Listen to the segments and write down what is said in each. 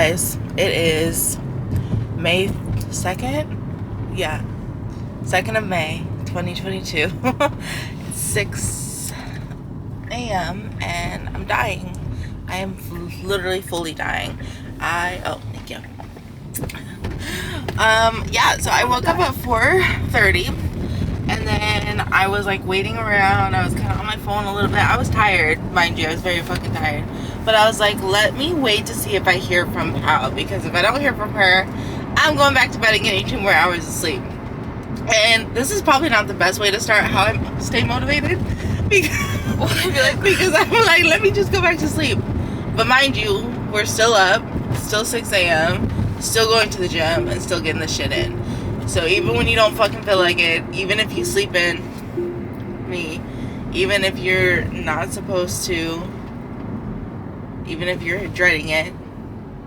Guys, it is May 2nd? Yeah. 2nd of May, 2022. It's 6 a.m. and I'm dying. I am literally fully dying. Oh, thank you. Yeah, so I woke up at 4:30 and then I was like waiting around. I was kind of on my phone a little bit. I was tired, mind you. I was very fucking tired. But I was like, let me wait to see if I hear from Pal, because if I don't hear from her, I'm going back to bed and getting 2 more hours of sleep. And this is probably not the best way to start how I stay motivated, because I'm like, let me just go back to sleep. But mind you, we're still up, still 6 a.m., still going to the gym, and still getting the shit in. So even when you don't fucking feel like it, even if you sleep in, even if you're not supposed to, even if you're dreading it,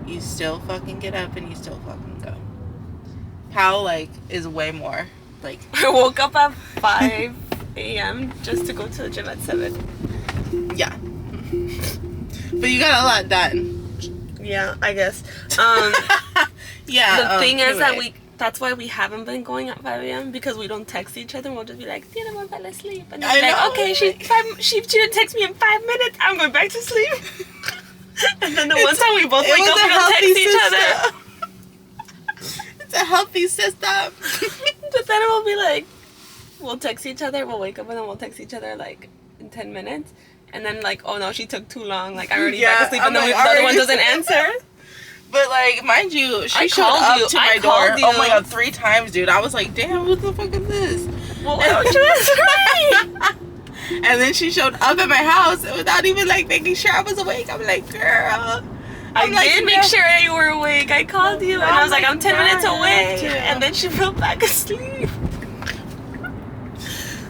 you still fucking get up and you still fucking go. Pal, like, is way more, like... I woke up at 5 a.m. just to go to the gym at 7. Yeah. But you got a lot done. Yeah, I guess. Yeah. The thing is that that's why we haven't been going at 5 a.m. because we don't text each other, and we'll just be like, I fell asleep. And then like, okay, she didn't text me in 5 minutes, I'm going back to sleep. And then the one time we both wake up and don't text each other. It's a healthy system. But then it will be like, we'll text each other, we'll wake up and then we'll text each other like in 10 minutes. And then like, oh no, she took too long. Like I already back asleep, and then the other one doesn't answer. But like, mind you, she showed up to my door. Oh my god, 3 times, dude. I was like, damn, what the fuck is this? Well, why don't you answer me? And then she showed up at my house without even like making sure I was awake. I'm like, girl. I did make sure that you were awake. I called you and I was like, I'm 10 minutes away. And then she fell back asleep.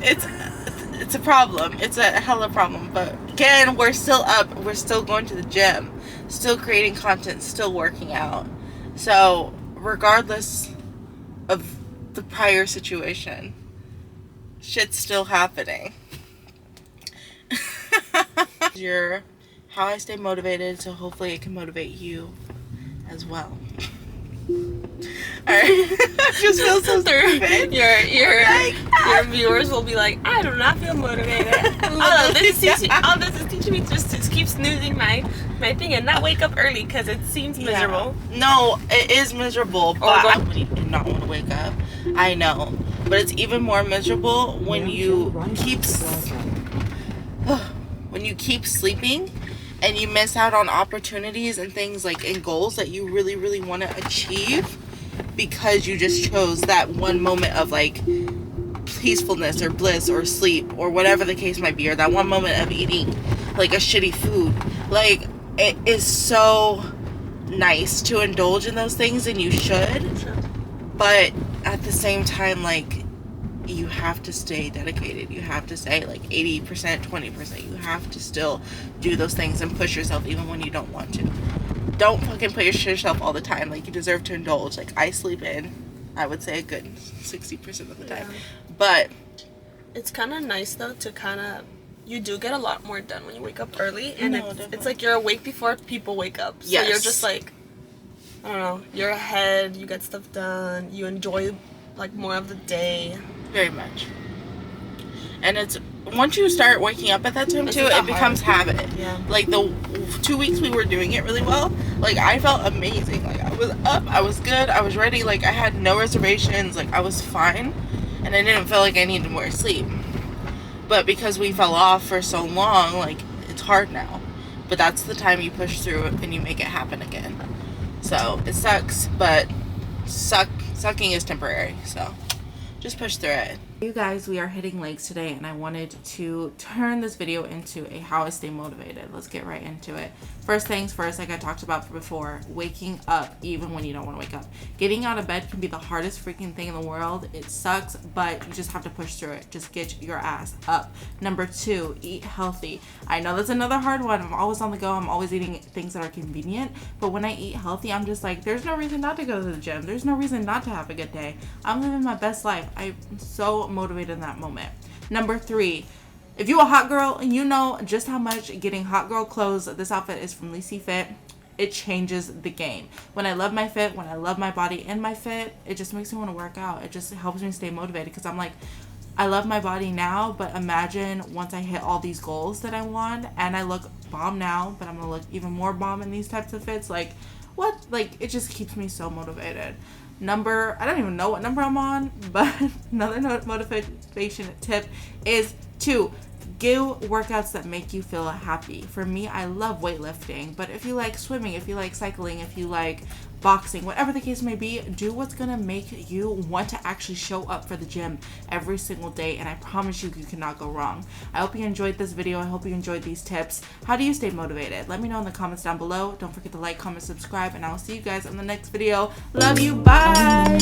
It's a problem. It's a hella problem. But again, we're still up. We're still going to the gym. Still creating content. Still working out. So regardless of the prior situation, shit's still happening. How I stay motivated, so hopefully it can motivate you as well. Alright. I just feel so stupid. Your viewers will be like, I do not feel motivated. All this is teaching me just to keep snoozing my thing and not wake up early because it seems miserable. No, it is miserable, but I would not want to wake up. I know. But it's even more miserable when you keep sleeping and you miss out on opportunities and things like and goals that you really, really want to achieve because you just chose that one moment of like peacefulness or bliss or sleep or whatever the case might be, or that one moment of eating like a shitty food. Like, it is so nice to indulge in those things, and you should, but at the same time, like, you have to stay dedicated. You have to stay like 80%, 20%. You have to still do those things and push yourself even when you don't want to. Don't fucking push yourself all the time. Like, you deserve to indulge. Like, I sleep in, I would say, a good 60% of the time. But it's kind of nice though to you do get a lot more done when you wake up early, and it's like you're awake before people wake up. So you're just like, I don't know, you're ahead, you get stuff done, you enjoy like more of the day. Very much. And it's once you start waking up at that time too, it becomes habit. Yeah. Like the 2 weeks we were doing it really well, like I felt amazing. Like I was up, I was good, I was ready, like I had no reservations, like I was fine, and I didn't feel like I needed more sleep. But because we fell off for so long, like it's hard now. But that's the time you push through it and you make it happen again. So it sucks, but sucking is temporary, so just push through it. You guys, we are hitting legs today, and I wanted to turn this video into a how I stay motivated. Let's get right into it. First things first, like I talked about before, waking up even when you don't want to wake up. Getting out of bed can be the hardest freaking thing in the world. It sucks, but you just have to push through it. Just get your ass up. Number 2, eat healthy. I know that's another hard one. I'm always on the go. I'm always eating things that are convenient, but when I eat healthy, I'm just like, there's no reason not to go to the gym. There's no reason not to have a good day. I'm living my best life. I'm so motivated in that moment. Number 3, if you're a hot girl, you know just how much getting hot girl clothes. This outfit is from Lacey Fit. it changes the game. When I love my fit, when I love my body and my fit, it just makes me want to work out. It just helps me stay motivated, because I'm like, I love my body now, but imagine once I hit all these goals that I want, and I look bomb now, but I'm gonna look even more bomb in these types of fits. Like, what? Like, it just keeps me so motivated. I don't even know what number I'm on, but another motivation tip is to do workouts that make you feel happy. For me, I love weightlifting, but if you like swimming, if you like cycling, if you like boxing, whatever the case may be, do what's gonna make you want to actually show up for the gym every single day, and I promise you, you cannot go wrong. I hope you enjoyed this video. I hope you enjoyed these tips. How do you stay motivated? Let me know in the comments down below. Don't forget to like, comment, subscribe, and I will see you guys on the next video. Love you. Bye.